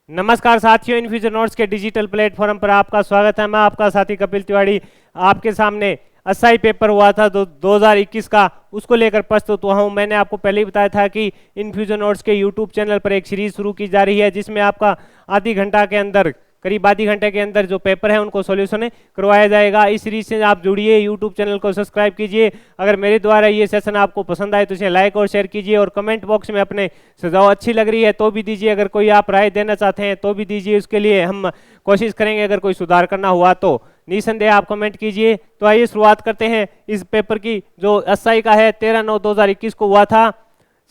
नमस्कार साथियों, infusion notes के डिजिटल प्लेटफॉर्म पर आपका स्वागत है। मैं आपका साथी कपिल तिवारी आपके सामने एसआई पेपर हुआ था 2021 का, उसको लेकर प्रस्तुत हुआ हूँ। मैंने आपको पहले ही बताया था कि इन्फ्यूजन नोट्स के यूट्यूब चैनल पर एक सीरीज शुरू की जा रही है, जिसमें आपका करीब आधी घंटे के अंदर जो पेपर है उनको सॉल्यूशन करवाया जाएगा। इस सीरीज से आप जुड़िए, यूट्यूब चैनल को सब्सक्राइब कीजिए। अगर मेरे द्वारा ये सेशन आपको पसंद आए तो इसे लाइक और शेयर कीजिए, और कमेंट बॉक्स में अपने सुझाव अच्छी लग रही है तो भी दीजिए, अगर कोई आप राय देना चाहते हैं तो भी दीजिए। उसके लिए हम कोशिश करेंगे, अगर कोई सुधार करना हुआ तो निसंदेह आप कमेंट कीजिए। तो आइए शुरुआत करते हैं इस पेपर की, जो एसआई का है। 13/9/2021 को हुआ था,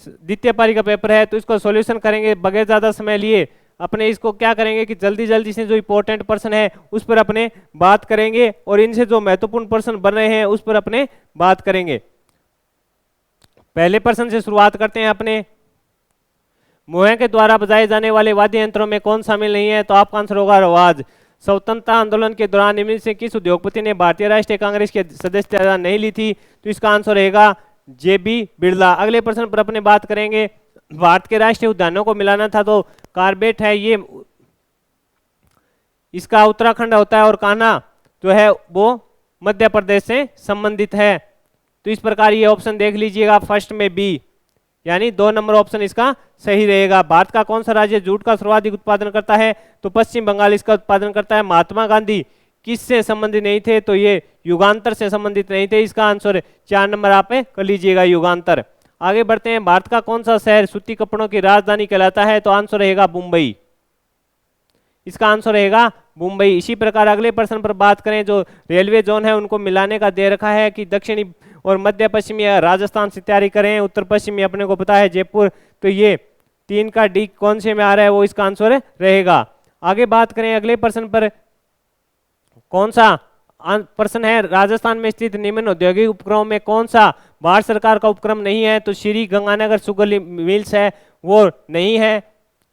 द्वितीय पारी का पेपर है। तो इसको सॉल्यूशन करेंगे बगैर ज़्यादा समय लिए। अपने इसको क्या करेंगे कि जल्दी जल्दी से जो इंपॉर्टेंट पर्सन है उस पर अपने बात करेंगे, और इनसे जो महत्वपूर्ण पर्सन बन रहे हैं उस पर अपने बात करेंगे। पहले पर्सन से शुरुआत करते हैं अपने। मुहैया के द्वारा बजाए जाने वाले वाद्य यंत्रों में कौन शामिल नहीं है? तो आपका आंसर होगा रवाज। स्वतंत्रता आंदोलन के दौरान निम्न से किस उद्योगपति ने भारतीय राष्ट्रीय कांग्रेस की सदस्यता नहीं ली थी? तो इसका आंसर रहेगा जेबी बिरला। अगले प्रश्न पर अपने बात करेंगे। भारत के राष्ट्रीय उद्यानों को मिलाना था तो कार्बेट है, ये इसका उत्तराखंड होता है, और कान्हा जो है वो मध्य प्रदेश से संबंधित है। तो इस प्रकार ये ऑप्शन देख लीजिएगा, फर्स्ट में बी, यानी 2 नंबर ऑप्शन इसका सही रहेगा। भारत का कौन सा राज्य जूट का सर्वाधिक उत्पादन करता है? तो पश्चिम बंगाल इसका उत्पादन करता है। महात्मा गांधी किससे संबंधित नहीं थे? तो ये युगांतर से संबंधित नहीं थे। इसका आंसर 4 नंबर आप कर लीजिएगा, युगांतर। आगे बढ़ते हैं। भारत का कौन सा शहर सूती कपड़ों की राजधानी कहलाता है? तो आंसर रहेगा मुंबई। इसका आंसर रहेगा मुंबई। इसी प्रकार अगले प्रश्न पर बात करें। जो रेलवे जोन है उनको मिलाने का दे रखा है कि दक्षिणी और मध्य पश्चिमी राजस्थान से तैयारी करें, उत्तर पश्चिमी अपने को पता है जयपुर। तो ये 3 का डी कौन से में आ रहा है? वो इसका आंसर रहेगा। आगे बात करें अगले प्रश्न पर। कौन सा प्रश्न है? राजस्थान में स्थित निम्न औद्योगिक उपक्रमों में कौन सा भारत सरकार का उपक्रम नहीं है? तो श्री गंगानगर शुगर मिल्स है, वो नहीं है।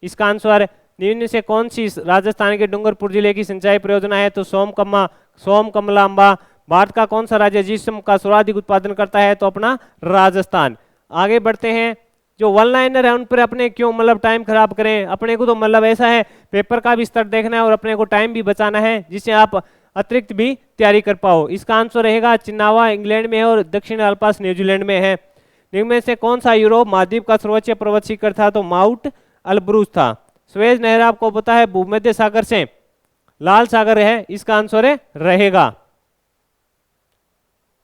इसका आंसर निम्न से कौन सी राजस्थान के डूंगरपुर जिले की सिंचाई परियोजना है? तो सोम कमलांबा। भारत का कौन सा राज्य जिस्म का सर्वाधिक उत्पादन करता है? तो अपना राजस्थान। आगे बढ़ते हैं। जो वन लाइनर है उन पर अपने क्यों टाइम खराब करें? अपने को तो ऐसा है, पेपर का भी स्तर देखना है और अपने को टाइम भी बचाना है, जिससे आप अतिरिक्त भी तैयारी कर पाओ। इसका आंसर रहेगा चिन्नावा इंग्लैंड में है और दक्षिण अल्पास न्यूजीलैंड में है। निम्न में से कौन सा यूरोप महाद्वीप का सर्वोच्च पर्वत शिखर था? तो माउंट अल्ब्रूज था। सुएज नहर आपको पता है भूमध्य सागर से लाल सागर है, इसका आंसर रहेगा।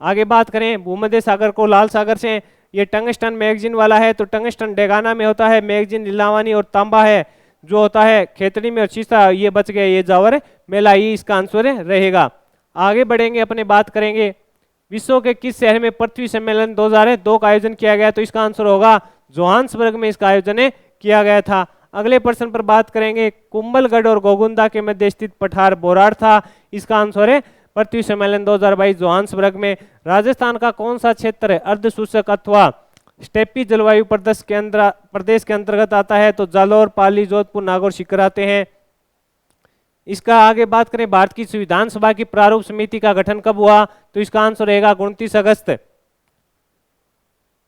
आगे बात करें भूमध्य सागर को लाल सागर से, ये टंगस्टन मैगजीन वाला है। तो टंगस्टन डेगाना में होता है, मैगजीन नीलावानी, और तांबा है जो होता है खेतड़ी में, और शीशा ये बच गए, ये जावर मेला, ये इसका आंसर रहेगा। आगे बढ़ेंगे, अपने बात करेंगे। विश्व के किस शहर में पृथ्वी सम्मेलन 2002 का आयोजन किया गया? तो इसका आंसर होगा जोहान्सबर्ग में इसका आयोजन किया गया था। अगले प्रश्न पर बात करेंगे। कुंभलगढ़ और गोगुंदा के मध्य स्थित पठार बोराड़ था। इसका आंसर है पृथ्वी सम्मेलन 2022 जोहान्सबर्ग में। राजस्थान का कौन सा क्षेत्र अर्ध शुष्क अथवा स्टेपी जलवायु प्रदेश के अंतर्गत आता है? तो जालौर, पाली, जोधपुर, नागौर, सीकर आते हैं। इसका आगे बात करें। भारत की संविधान सभा की प्रारूप समिति का गठन कब हुआ? तो इसका आंसर रहेगा 29 अगस्त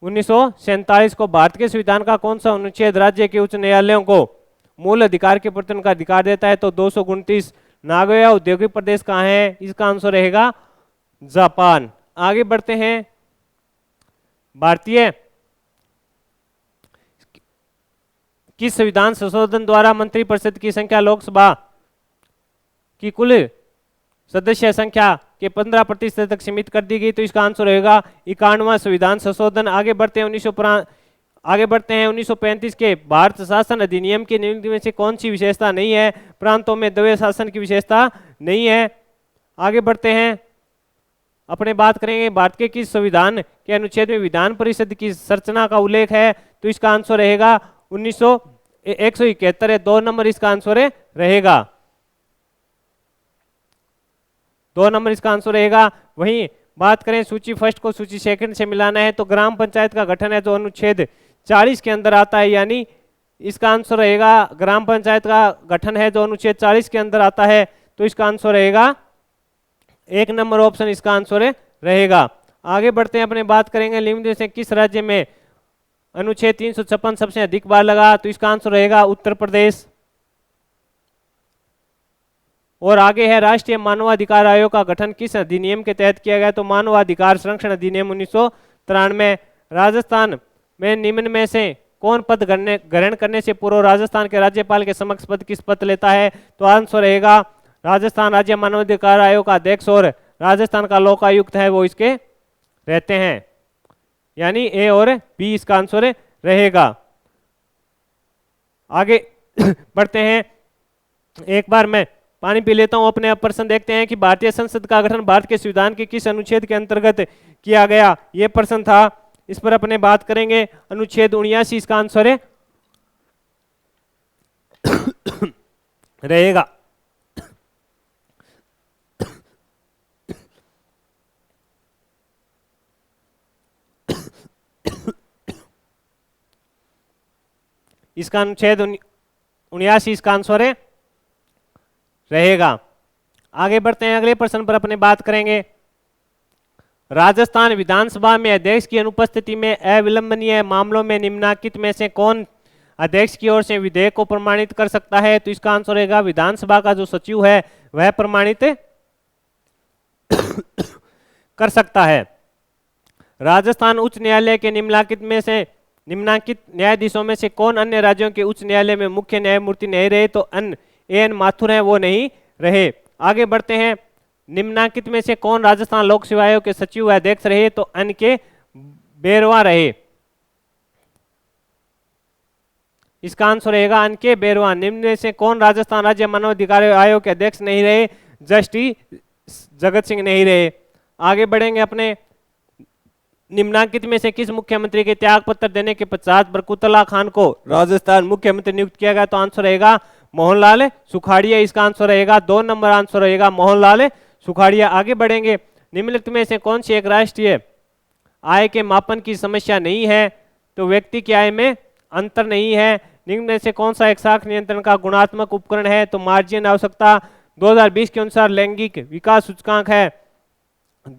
1947 को। भारत के संविधान का कौन सा अनुच्छेद राज्य के उच्च न्यायालयों को मूल अधिकार के प्रवर्तन का अधिकार देता है? तो 229। नागोया औद्योगिक प्रदेश कहाँ है? इसका आंसर रहेगा जापान। आगे बढ़ते हैं। भारतीय किस संविधान संशोधन द्वारा मंत्रिपरिषद की संख्या लोकसभा की कुल सदस्य संख्या के 15% तक सीमित कर दी गई? तो इसका आंसर रहेगा 51वां संविधान संशोधन। आगे बढ़ते हैं 1935 के भारत शासन अधिनियम के निम्न में से कौन सी विशेषता नहीं है? प्रांतों में द्वैध शासन की विशेषता नहीं है। आगे बढ़ते हैं, अपने बात करेंगे। भारत के किस संविधान के अनुच्छेद में विधान परिषद की संरचना का उल्लेख है? तो इसका आंसर रहेगा 171 है, 2 नंबर इसका आंसर रहेगा। 2 नंबर इसका आंसर रहेगा। वहीं बात करें सूची फर्स्ट को सूची सेकंड से मिलाना है, तो ग्राम पंचायत का गठन है जो अनुच्छेद 40 के अंदर आता है, यानी इसका आंसर रहेगा ग्राम पंचायत का गठन है जो अनुच्छेद 40 के अंदर आता है। तो इसका आंसर रहेगा 1 नंबर ऑप्शन इसका आंसर रहेगा। आगे बढ़ते हैं, अपने बात करेंगे निम्न में से किस राज्य में अनुच्छेद 356 सबसे अधिक बार लगा? तो इसका आंसर रहेगा उत्तर प्रदेश। और आगे है राष्ट्रीय मानवाधिकार आयोग का गठन किस अधिनियम के तहत किया गया, तो मानवाधिकार संरक्षण अधिनियम 1993। राजस्थान में निम्न में से कौन पद ग्रहण करने से पूर्व राजस्थान के राज्यपाल के समक्ष पद किस पद लेता है, तो आंसर रहेगा राजस्थान राज्य मानवाधिकार आयोग का अध्यक्ष और राजस्थान का लोकायुक्त है वो इसके रहते हैं, यानी ए और बी इसका आंसर रहेगा। आगे बढ़ते हैं, एक बार मैं पानी पी लेता हूं, अपने आप प्रश्न देखते हैं कि भारतीय संसद का गठन भारत के संविधान के किस अनुच्छेद के अंतर्गत किया गया, यह प्रश्न था, इस पर अपने बात करेंगे। अनुच्छेद 79 इसका आंसर है रहेगा। इसका अनुच्छेद 79 इसका आंसर है रहेगा। आगे बढ़ते हैं, अगले प्रश्न पर अपने बात करेंगे। राजस्थान विधानसभा में अध्यक्ष की अनुपस्थिति में अविलंबनीय मामलों में निम्नलिखित में से कौन अध्यक्ष की ओर से विधेयक को प्रमाणित कर सकता है, तो इसका आंसर रहेगा विधानसभा का जो सचिव है वह प्रमाणित कर सकता है। राजस्थान उच्च न्यायालय के निम्नलिखित न्यायाधीशों में से कौन अन्य राज्यों के उच्च न्यायालय में मुख्य न्यायमूर्ति नहीं रहे, तो एन माथुर हैं वो नहीं रहे। आगे बढ़ते हैं, निम्नलिखित में से कौन राजस्थान लोक सेवा आयोग के सचिव व अध्यक्ष रहे, तो एन के बेरवा रहे, इसका आंसर रहेगा एन के बेरवा। निम्न में से कौन राजस्थान राज्य मानवाधिकार आयोग के अध्यक्ष नहीं रहे, जस्टिस जगत सिंह नहीं रहे। आगे बढ़ेंगे अपने, निम्नलिखित में से किस मुख्यमंत्री के त्याग पत्र देने के पश्चात बरकुतला खान को राजस्थान मुख्यमंत्री नियुक्त किया गया, तो आंसर रहेगा मोहनलाल सुखाड़िया, इसका आंसर रहेगा 2 नंबर आंसर रहेगा मोहनलाल सुखाड़िया। आगे बढ़ेंगे, निम्नलिखित में से कौन सी एक राष्ट्रीय आय के मापन की समस्या नहीं है, तो व्यक्ति की आय में अंतर नहीं है। निम्न में से कौन सा एक साख नियंत्रण का गुणात्मक उपकरण है, तो मार्जिन आवश्यकता 2020 के अनुसार लैंगिक विकास सूचकांक है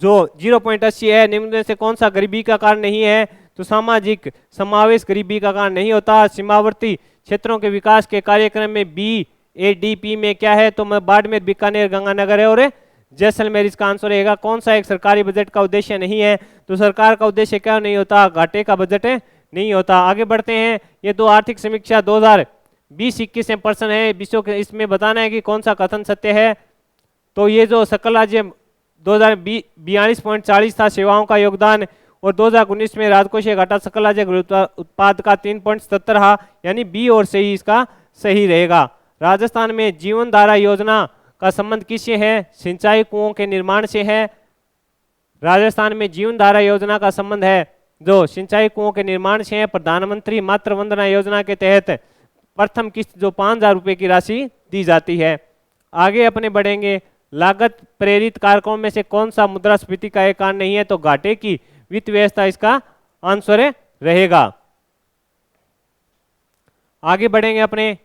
जो 0.80 है। निम्न में से कौन सा गरीबी का कारण नहीं है, तो सामाजिक समावेश गरीबी का कारण नहीं होता। सीमावर्ती क्षेत्रों के विकास के कार्यक्रम में BADP में क्या है, तो बाड़मेर, बीकानेर, गंगानगर है और जैसलमेर, इसका आंसर रहेगा। कौन सा एक सरकारी बजट का उद्देश्य नहीं है, तो सरकार का उद्देश्य क्या नहीं होता, घाटे का बजट नहीं होता। आगे बढ़ते हैं, ये 2 आर्थिक समीक्षा 2020-21 में प्रश्न है, विषयों के इसमें बताना है कि कौन सा कथन सत्य है। तो ये जो सकल राज्य 2042.40 था सेवाओं का योगदान, और 2019 में राजकोषीय घाटा सकल राज्य उत्पाद का 3.77 रहा, यानी बी और सही इसका सही रहेगा। राजस्थान में जीवन धारा योजना का संबंध किससे है, सिंचाई कुओं के निर्माण से है। राजस्थान में जीवन धारा योजना का संबंध है जो सिंचाई कुओं के निर्माण से है। प्रधानमंत्री मातृ वंदना योजना के तहत प्रथम किस्त जो 5,000 रुपये की राशि दी जाती है। आगे अपने बढ़ेंगे, लागत प्रेरित कारकों में से कौन सा मुद्रास्फीति का एक कारण नहीं है, तो घाटे की वित्त व्यवस्था इसका आंसर रहेगा। आगे बढ़ेंगे अपने,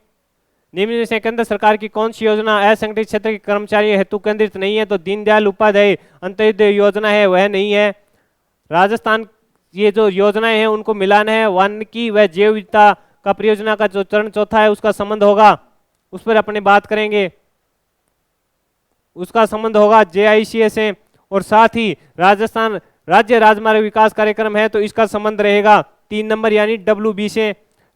निम्न में से केंद्र सरकार की कौन सी योजना असंगठित क्षेत्र के कर्मचारियों हेतु केंद्रित नहीं है, तो दीनदयाल उपाध्याय अंत्योदय योजना है वह नहीं है। राजस्थान ये जो योजनाएं हैं उनको मिलान है, वानिकी व जैव विविधता का परियोजना का जो चरण चौथा है उसका संबंध होगा, उस पर अपने बात करेंगे, उसका संबंध होगा JICA से। और साथ ही राजस्थान राज्य राजमार्ग विकास कार्यक्रम है तो इसका संबंध रहेगा 3 नंबर यानी WB से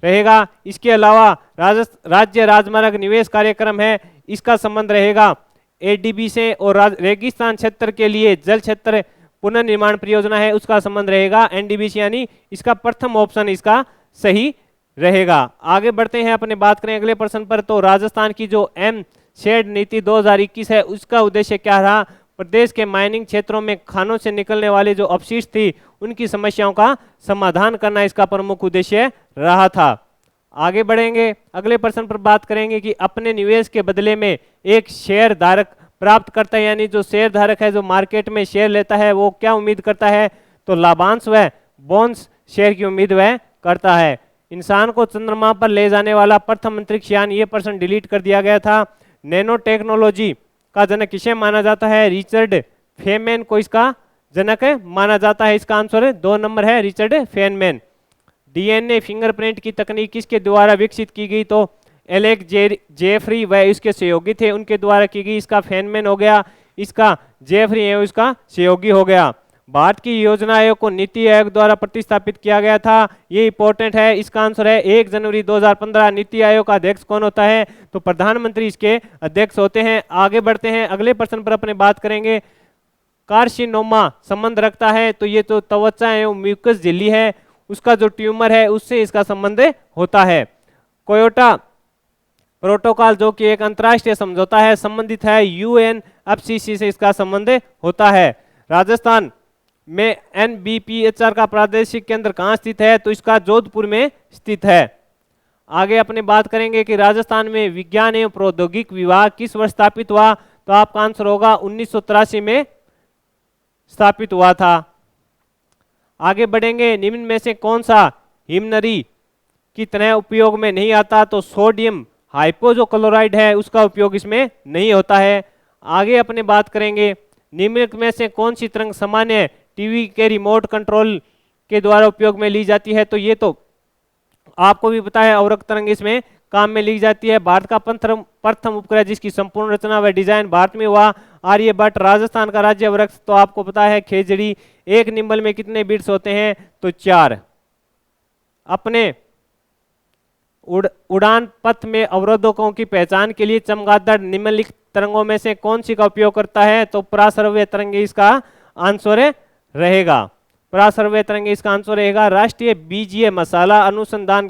रहेगा। इसके अलावा राज्य राजमार्ग निवेश कार्यक्रम है, इसका संबंध रहेगा ADB से। और रेगिस्तान क्षेत्र के लिए जल क्षेत्र पुनर्निर्माण परियोजना है उसका संबंध रहेगा NDB से, यानी इसका प्रथम ऑप्शन इसका सही रहेगा। आगे बढ़ते हैं, अपने बात करें अगले प्रश्न पर, तो राजस्थान की जो शेड नीति 2021 है उसका उद्देश्य क्या रहा, प्रदेश के माइनिंग क्षेत्रों में खानों से निकलने वाले जो अपशिष्ट थी उनकी समस्याओं का समाधान करना इसका प्रमुख उद्देश्य रहा था। आगे बढ़ेंगे, अगले प्रश्न पर बात करेंगे कि अपने निवेश के बदले में एक शेयर धारक प्राप्त करता है, यानी जो शेयर धारक है जो मार्केट में शेयर लेता है वो क्या उम्मीद करता है, तो लाभांश व बोनस शेयर की उम्मीद वह करता है। इंसान को चंद्रमा पर ले जाने वाला प्रथम अंतरिक्ष यान, ये प्रश्न डिलीट कर दिया गया था। नैनो टेक्नोलॉजी का जनक किसे माना जाता है, रिचर्ड फेनमैन को इसका जनक माना जाता है, इसका आंसर 2 नंबर है रिचर्ड फेनमैन। DNA फिंगरप्रिंट की तकनीक किसके द्वारा विकसित की गई, तो एलेक जेफरी व इसके सहयोगी थे उनके द्वारा की गई। इसका फेनमैन हो गया, इसका जेफरी है इसका सहयोगी हो गया। भारत की योजना आयोग को नीति आयोग द्वारा प्रतिस्थापित किया गया था, ये इंपॉर्टेंट है। इसका आंसर है 1 जनवरी 2015। नीति आयोग का अध्यक्ष कौन होता है? तो प्रधानमंत्री इसके अध्यक्ष होते हैं। आगे बढ़ते हैं, अगले प्रश्न पर अपने बात करेंगे। कार्सिनोमा संबंध रखता है, तो ये तो त्वचा एवं म्यूकस झिल्ली है, उसका जो ट्यूमर है उससे इसका संबंध होता है। कोयोटा प्रोटोकॉल जो कि एक अंतर्राष्ट्रीय समझौता है, संबंधित है UNFCCC से इसका संबंध होता है। राजस्थान में NBPHR का प्रादेशिक केंद्र कहाँ स्थित है? तो इसका जोधपुर में स्थित है। आगे अपने बात करेंगे कि राजस्थान में विज्ञान एवं प्रौद्योगिक विभाग किस वर्ष स्थापित हुआ? तो आपका आंसर होगा 1983 में स्थापित हुआ था। आगे बढ़ेंगे, निम्न में से कौन सा हिमनरी की तरह उपयोग में नहीं आता? तो सोडियम हाइपोक्लोराइड है, उसका उपयोग इसमें नहीं होता है। आगे अपने बात करेंगे, निम्नलिखित में से कौन सी तरंग सामान्य टीवी के रिमोट कंट्रोल के द्वारा उपयोग में ली जाती है? तो ये तो आपको भी पता है, अवरक्त तरंग इसमें काम में ली जाती है। भारत का प्रथम उपग्रह जिसकी संपूर्ण रचना व डिजाइन भारत में हुआ, आर्यभट्ट। राजस्थान का राज्य वृक्ष तो आपको पता है खेजड़ी। एक निम्बल में कितने बिट्स होते हैं? तो 4। अपने उड़ान पथ में अवरोधकों की पहचान के लिए चमगादड़ निम्नलिखित तरंगों में से कौन सी का उपयोग करता है? तो पराश्रव्य तरंग इसका आंसर रहेगा। पराश्रव्य तरंग इसका आंसर रहेगा। राष्ट्रीय बीजीय मसाला अनुसंधान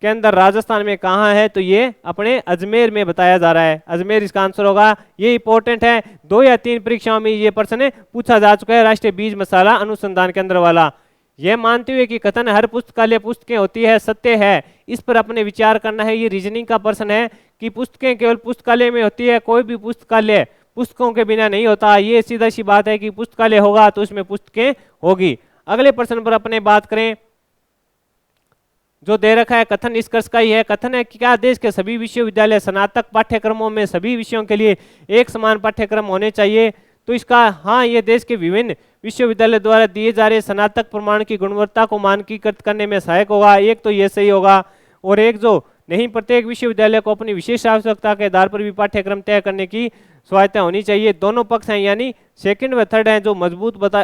केंद्र राजस्थान में कहाँ है? तो ये अपने अजमेर में बताया जा रहा है, अजमेर इसका आंसर होगा। ये इंपॉर्टेंट है, 2 या 3 परीक्षाओं में ये प्रश्न पूछा जा चुका है, राष्ट्रीय बीज मसाला अनुसंधान केंद्र वाला। यह मानते हुए कि कथन हर पुस्तकालय पुस्तकें होती है सत्य है, इस पर अपने विचार करना है। ये रीजनिंग का प्रश्न है कि पुस्तकें केवल पुस्तकालय में होती है, कोई भी पुस्तकालय पुस्तकों के बिना नहीं होता। ये सीधा सी बात है कि पुस्तकालय होगा तो उसमें पुस्तकें होगी। अगले प्रश्न पर अपने बात करें, जो दे रखा है कथन निष्कर्ष का ही है। कथन है कि क्या देश के सभी विश्वविद्यालय स्नातक पाठ्यक्रमों में सभी विषयों के लिए एक समान पाठ्यक्रम होने चाहिए? तो इसका हाँ, ये देश के विभिन्न विश्वविद्यालय द्वारा दिए जा रहे स्नातक प्रमाण की गुणवत्ता को मानकीकृत करने में सहायक होगा। एक तो ये सही होगा, और एक जो नहीं, प्रत्येक विश्वविद्यालय को अपनी विशेष आवश्यकता के आधार पर भी पाठ्यक्रम तय करने की स्वायत्ता होनी चाहिए। दोनों पक्ष हैं, यानी सेकंड व थर्ड हैं जो मजबूत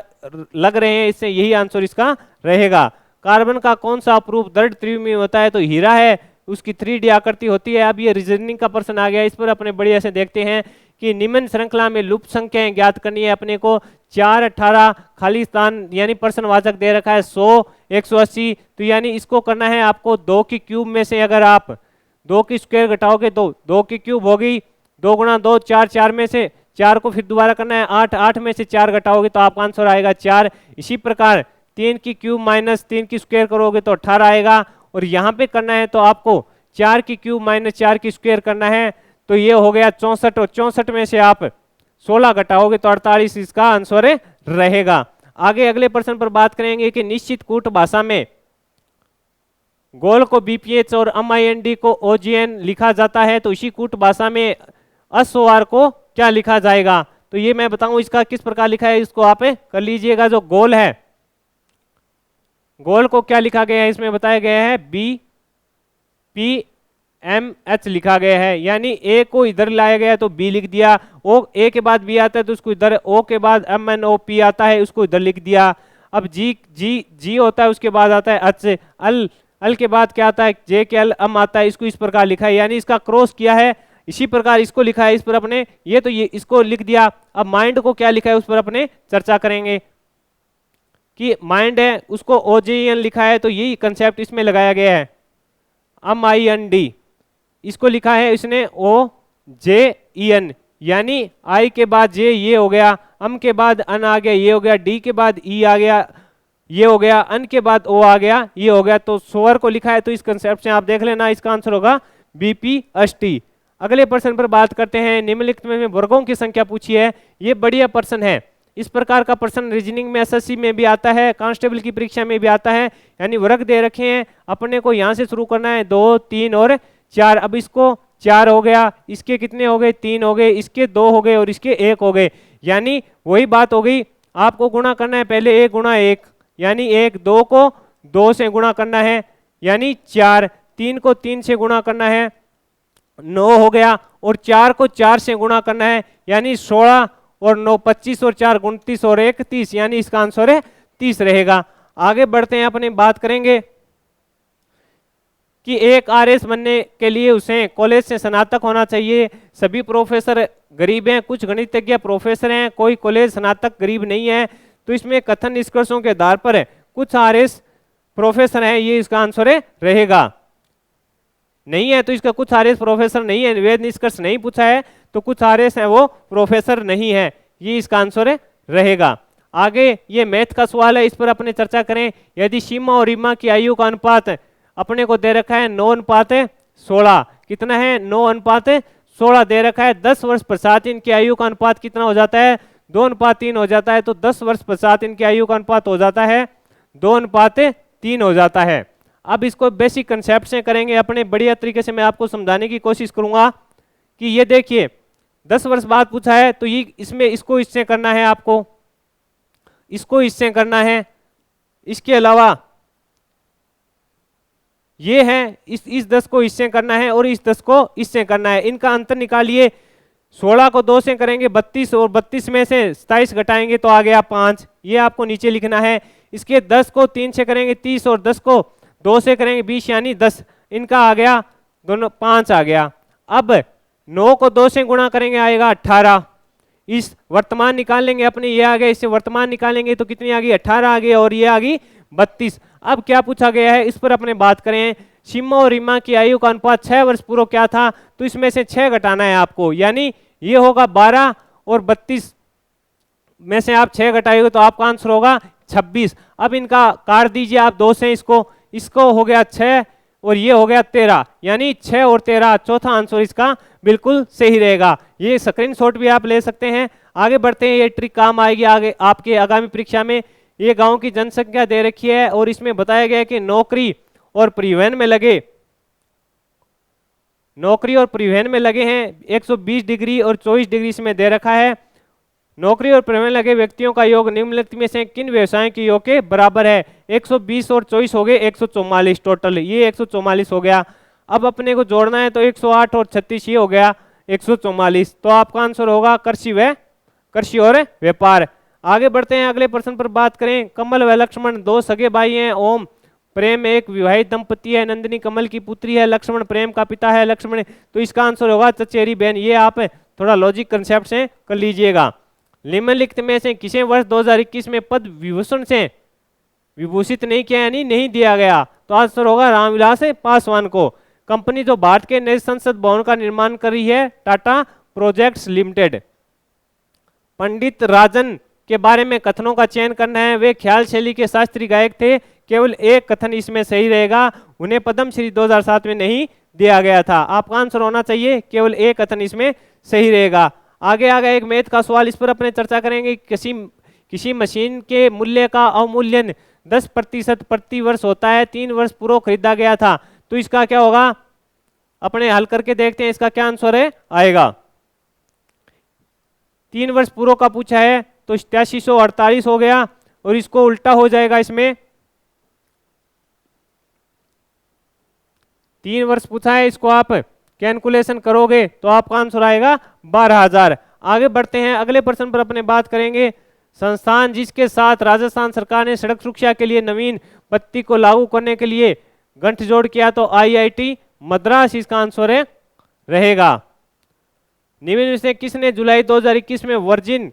लग रहे हैं, इससे यही आंसर इसका रहेगा। कार्बन का कौन सा अप्रूप दृढ़ त्रिविमीय होता है? तो हीरा है, उसकी 3D आकृति होती है। अब ये रीजनिंग का प्रश्न आ गया, इस पर अपने बढ़िया से देखते हैं कि निम्न श्रृंखला में लुप्त संख्याएं ज्ञात करनी है अपने को। 4, 18 खाली स्थान यानी प्रश्नवाचक दे रखा है 100, 180, तो यानी इसको करना है आपको 2 की क्यूब में से अगर आप 2 की स्क्वायर घटाओगे तो 2 की क्यूब होगी, 2 गुणा 2 4, 4 में से 4 को फिर दोबारा करना है 8, 8 में से 4 घटाओगे तो आपका आंसर आएगा 4। इसी प्रकार 3 की क्यूब माइनस 3 की स्क्वायर करोगे तो 18 आएगा, और यहाँ पे करना है तो आपको 4 की क्यूब माइनस 4 की स्क्वायर करना है, तो ये हो गया 64, और 64 में से आप 16 घटाओगे तो 48 इसका आंसर रहेगा। आगे अगले प्रश्न पर बात करेंगे कि निश्चित कूट भाषा में गोल को BPH और MIND को OGN लिखा जाता है, तो इसी कूट भाषा में SOR को क्या लिखा जाएगा? तो ये मैं बताऊं इसका किस प्रकार लिखा है, इसको आप कर लीजिएगा। जो गोल है, गोल को क्या लिखा गया है इसमें बताया गया है BPMH लिखा गया है, यानी ए को इधर लाया गया तो बी लिख दिया, ओ ए के बाद बी आता है तो उसको इधर, ओ के बाद MNOP आता है उसको इधर लिख दिया। अब जी होता है, उसके बाद आता है एच, अल के बाद क्या आता है जे के एल एम आता है, इसको इस प्रकार लिखा है, यानी इसका क्रॉस किया है। इसी प्रकार इसको लिखा है, इस पर अपने ये तो ये इसको लिख दिया। अब माइंड को क्या लिखा है उस पर अपने चर्चा करेंगे कि माइंड है उसको OGN लिखा है, तो यही कंसेप्ट इसमें लगाया गया है। MIND इसको लिखा है इसने OJEN, यानी आई के बाद जे ये हो गया, अम के बाद अन आ गया ये हो गया, डी के बाद ई आ गया ये हो गया, अन के बाद ओ आ गया ये हो गया, तो सोअर को लिखा है। तो इस कंसेप्ट से आप देख लेना, इसका आंसर होगा BPST। अगले प्रश्न पर बात करते हैं। निम्नलिखित में वर्गों की संख्या पूछी है, ये बढ़िया प्रश्न है। इस प्रकार का प्रश्न रीजनिंग में SSC में भी आता है, कांस्टेबल की परीक्षा में भी आता है, यानी वर्ग दे रखे हैं, अपने को यहाँ से शुरू करना है 2, 3 और 4। अब इसको 4 हो गया, इसके कितने हो गए 3 हो गए, इसके 2 हो गए और इसके 1 हो गए, यानी वही बात हो गई। आपको गुणा करना है पहले 1 गुणा 1, यानी 1, 2 को 2 से गुणा करना है यानी 4, 3 को 3 से गुणा करना है 9 हो गया, और 4 को 4 से गुणा करना है, यानी 16 और 9 25 और 4 29 और 1 30, यानी इसका आंसर है 30 रहेगा। आगे बढ़ते हैं, अपनी बात करेंगे कि एक आरएस बनने के लिए उसे कॉलेज से स्नातक होना चाहिए। सभी प्रोफेसर गरीब हैं, कुछ गणितज्ञ प्रोफेसर हैं, कोई कॉलेज स्नातक गरीब नहीं है। तो इसमें कथन निष्कर्षों के आधार पर कुछ आरएस प्रोफेसर हैं, ये इसका आंसर रहेगा। नहीं है तो इसका कुछ आरएस प्रोफेसर नहीं है, वेद निष्कर्ष नहीं पूछा है, तो कुछ आरएस है वो प्रोफेसर नहीं है, ये इसका आंसर रहेगा। आगे ये मैथ का सवाल है, इस पर अपने चर्चा करें। यदि सीमा और रीमा की आयु का अनुपात अपने को दे रखा है 9:16, कितना है 9:16 दे रखा है। 10 वर्ष पश्चात इनकी आयु का अनुपात कितना हो जाता है 2:3 हो जाता है। तो 10 वर्ष पश्चात इनकी आयु का अनुपात हो जाता है 2:3 हो जाता है। अब इसको बेसिक कंसेप्ट से करेंगे, अपने बढ़िया तरीके से मैं आपको समझाने की कोशिश करूंगा कि ये देखिए 10 वर्ष बाद पूछा है, तो ये इसमें इसको इससे करना है, आपको इसको इससे करना है। इसके अलावा ये है इस 10 को इससे करना है और इस 10 को इससे करना है। इनका अंतर निकालिए, 16 को 2 से करेंगे 32, और 32 में से 27 घटाएंगे तो आ गया 5, ये आपको नीचे लिखना है। इसके 10 को 3 से करेंगे 30, और 10 को 2 से करेंगे 20, यानी 10, इनका आ गया दोनों 5 आ गया। अब 9 को 2 से गुणा करेंगे आएगा 18, इस वर्तमान निकाल लेंगे अपने, ये आ गया, इससे वर्तमान निकालेंगे तो कितनी आ गई 18 आ गई, और ये आ गई 32। अब क्या पूछा गया है, इस पर अपने बात करें। सीमा और रीमा की आयु का अनुपात 6 वर्ष पूर्व क्या था, तो इसमें से 6 घटाना है आपको, यानी ये होगा 12, और 32 में से आप 6 घटाएंगे तो आपका आंसर होगा 26। अब इनका काट दीजिए आप 2 से, इसको हो गया 6 और ये हो गया 13, यानी 6 और 13, चौथा आंसर इसका बिल्कुल सही रहेगा। ये स्क्रीनशॉट भी आप ले सकते हैं। आगे बढ़ते हैं, ये ट्रिक काम आएगी आगे आपके आगामी परीक्षा में। ये गांव की जनसंख्या दे रखी है और इसमें बताया गया है कि नौकरी और परिवहन में लगे हैं 120 डिग्री और 24 डिग्री इसमें दे रखा है। नौकरी और परिवहन लगे व्यक्तियों का योग निम्नलिखित में से किन व्यवसायों के योग के बराबर है। 120 और 24 हो गए 144 टोटल, ये 144 हो गया। अब अपने को जोड़ना है तो 108 और 36 ये हो गया 144। तो आपका आंसर होगा कृषि और व्यापार। आगे बढ़ते हैं, अगले प्रश्न पर बात करें। कमल व लक्ष्मण 2 सगे भाई हैं। ओम प्रेम एक विवाहित दंपति है। नंदिनी कमल की पुत्री है। लक्ष्मण प्रेम का पिता है। लक्ष्मण, तो इसका आंसर होगा चचेरी बहन। ये आप थोड़ा लॉजिक कंसेप्ट से कर लीजिएगा। निम्नलिखित में से किसे वर्ष 2021 में पद्म विभूषण से विभूषित नहीं किया, यानी नहीं दिया गया, तो आंसर होगा रामविलास पासवान को। कंपनी जो भारत के नए संसद भवन का निर्माण कर रही है टाटा प्रोजेक्ट्स लिमिटेड। पंडित राजन के बारे में कथनों का चयन करना है। वे ख्याल शैली के शास्त्रीय गायक थे। केवल एक कथन इसमें सही रहेगा, उन्हें पद्मश्री 2007 में नहीं दिया गया था। आपका आंसर होना चाहिए केवल एक कथन इसमें सही रहेगा। आगे एक मैथ का सवाल, इस पर अपने चर्चा करेंगे। किसी मशीन के मूल्य का अवमूल्यन 10% प्रति वर्ष होता है। 3 वर्ष पूर्व खरीदा गया था, तो इसका क्या होगा, अपने हल करके देखते हैं इसका क्या आंसर आएगा। 3 वर्ष पूर्व का पूछा है तो 8748 हो गया, और इसको उल्टा हो जाएगा। इसमें 3 वर्ष पूछा है, इसको आप कैलकुलेशन करोगे तो आपका आंसर आएगा 12,000। आगे बढ़ते हैं, अगले प्रश्न पर अपने बात करेंगे। संस्थान जिसके साथ राजस्थान सरकार ने सड़क सुरक्षा के लिए नवीन पद्धति को लागू करने के लिए गठजोड़ किया, तो IIT मद्रास इसका आंसर रहेगा। निम्न में से किसने जुलाई 2021 में वर्जिन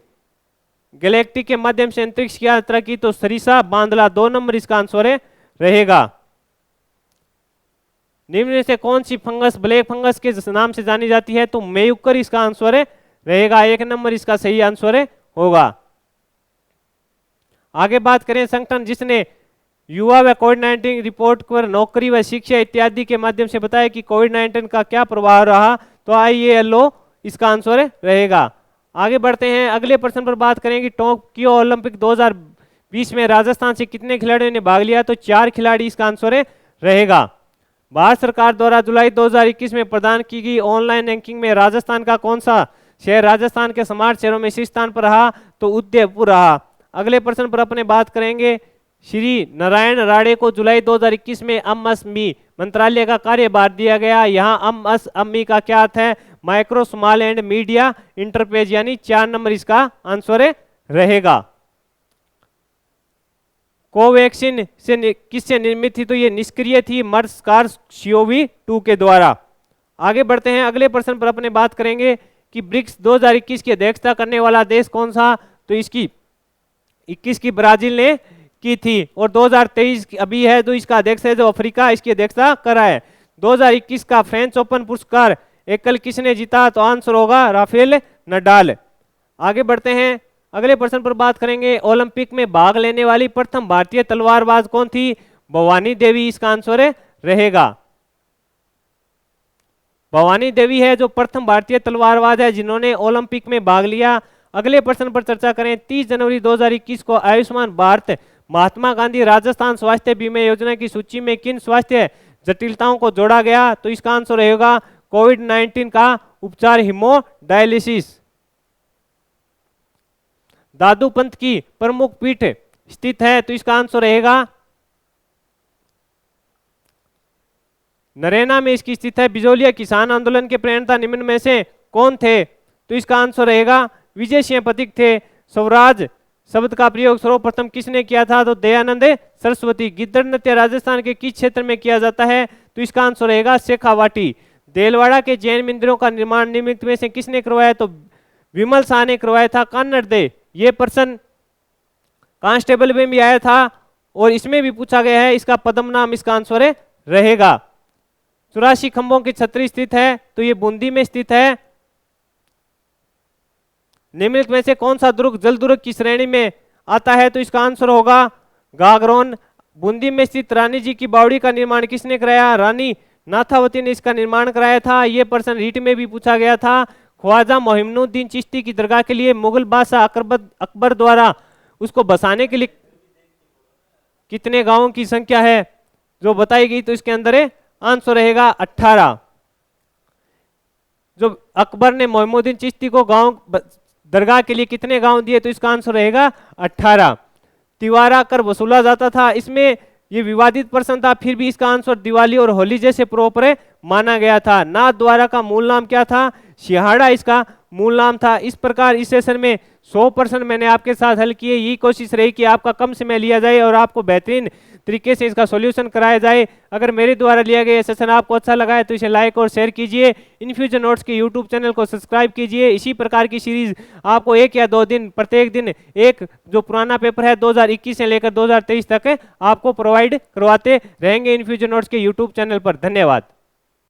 गैलेक्टिक के माध्यम से अंतरिक्ष की यात्रा की, तो सरिसा बांदला 2 नंबर इसका आंसर रहेगा। निम्न में से कौन सी फंगस ब्लैक फंगस के नाम से जानी जाती है, तो मेयुकर इसका आंसर रहेगा। 1 नंबर इसका सही आंसर होगा। आगे बात करें, संगठन जिसने युवा व कोविड-19 रिपोर्ट पर नौकरी व शिक्षा इत्यादि के माध्यम से बताया कि कोविड-19 का क्या प्रभाव रहा, तो IALO इसका आंसर रहेगा। आगे बढ़ते हैं, अगले प्रश्न पर बात करेंगे। टोक्यो ओलंपिक 2020 में राजस्थान से कितने खिलाड़ियों ने भाग लिया, तो 4 खिलाड़ी इसका आंसर रहेगा। भारत सरकार द्वारा जुलाई 2021 में प्रदान की गई ऑनलाइन रैंकिंग में राजस्थान का कौन सा शहर राजस्थान के स्मार्ट शहरों में शीर्ष स्थान पर रहा, तो उदयपुर रहा। अगले प्रश्न पर अपने बात करेंगे। श्री नारायण राणे को जुलाई 2021 में एमएसएमई मंत्रालय का कार्यभार दिया गया। यहाँ एमएसएमई का क्या अर्थ है? Micro small and media enterprise, यानी 4 नंबर इसका आंसर रहेगा। कोवैक्सीन से किससे निर्मित थी? तो ये निष्क्रिय थी, मर्स CoV-2 के द्वारा। आगे बढ़ते हैं, अगले प्रश्न पर अपने बात करेंगे कि ब्रिक्स 2021 की अध्यक्षता करने वाला देश कौन सा? तो इसकी 21 की ब्राजील ने की थी और 2023 अभी है जो इसका अध्यक्ष है जो अफ्रीका इसकी अध्यक्षता करा है। 2021 का फ्रेंच ओपन पुरस्कार एकल किसने जीता? तो आंसर होगा राफेल नडाल। आगे बढ़ते हैं, अगले प्रश्न पर बात करेंगे, ओलंपिक में भाग लेने वाली प्रथम भारतीय तलवारबाज कौन थी? भवानी देवी इसका आंसर रहेगा। भवानी देवी है जो प्रथम भारतीय तलवारबाज है जिन्होंने ओलंपिक में भाग लिया। अगले प्रश्न पर चर्चा करें, 30 जनवरी 2021 को आयुष्मान भारत महात्मा गांधी राजस्थान स्वास्थ्य बीमा योजना की सूची में किन स्वास्थ्य जटिलताओं को जोड़ा गया? तो इसका आंसर रहेगा कोविड-19 का उपचार, हीमोडायलिसिस। दादू पंथ की प्रमुख पीठ स्थित है? तो इसका आंसर रहेगा नरेना में इसकी स्थित है। बिजोलिया किसान आंदोलन के प्रेरणा निम्न में से कौन थे? तो इसका आंसर रहेगा विजय सिंह पथिक थे। स्वराज शब्द का प्रयोग सर्वप्रथम किसने किया था? तो दयानंद सरस्वती। गिद्दड़ नृत्य राजस्थान के किस क्षेत्र में किया जाता है? तो इसका आंसर रहेगा शेखावाटी। देलवाड़ा के जैन मंदिरों का निर्माण निमित्त में से किसने करवाया? तो विमल शाह ने करवाया था। कन्नड़ दे, ये प्रश्न कांस्टेबल में भी आया था और इसमें भी पूछा गया है, इसका पद्म नाम इसका आंसर रहेगा। 84 खंभों की छतरी स्थित है? तो ये बूंदी में स्थित है। निम्नलिखित में से कौन सा दुर्ग जल दुर्ग की श्रेणी में आता है? तो इसका आंसर होगा गागरोन। बूंदी में स्थित रानी जी की बावड़ी का निर्माण किसने कराया? रानी नाथावती ने इसका निर्माण कराया था। यह प्रश्न रीट में भी पूछा गया था। ख्वाजा मोहिमुद्दीन चिश्ती की दरगाह के लिए मुगल बादशाह अकबर द्वारा उसको बसाने के लिए कितने गांवों की संख्या है जो बताई गई? तो इसके अंदर आंसर रहेगा 18। जो अकबर ने मोहिमुद्दीन चिश्ती को गांव दरगाह के लिए कितने गांव दिए? तो इसका आंसर रहेगा 18। तिवारा कर वसूला जाता था, इसमें ये विवादित प्रश्न था, फिर भी इसका आंसर दिवाली और होली जैसे पर्व माना गया था। नाथ द्वारा का मूल नाम क्या था? सिहाड़ा इसका मूल नाम था। इस प्रकार इस सेशन में 100% मैंने आपके साथ हल किए। यही कोशिश रही कि आपका कम समय लिया जाए और आपको बेहतरीन तरीके से इसका सॉल्यूशन कराया जाए। अगर मेरे द्वारा लिया गया सेशन आपको अच्छा लगा है तो इसे लाइक और शेयर कीजिए। इनफ्यूजन नोट्स के यूट्यूब चैनल को सब्सक्राइब कीजिए। इसी प्रकार की सीरीज आपको 1 या 2 दिन प्रत्येक दिन एक जो पुराना पेपर है 2021 से लेकर 2023 तक आपको प्रोवाइड करवाते रहेंगे इनफ्यूजन नोट्स के यूट्यूब चैनल पर। धन्यवाद।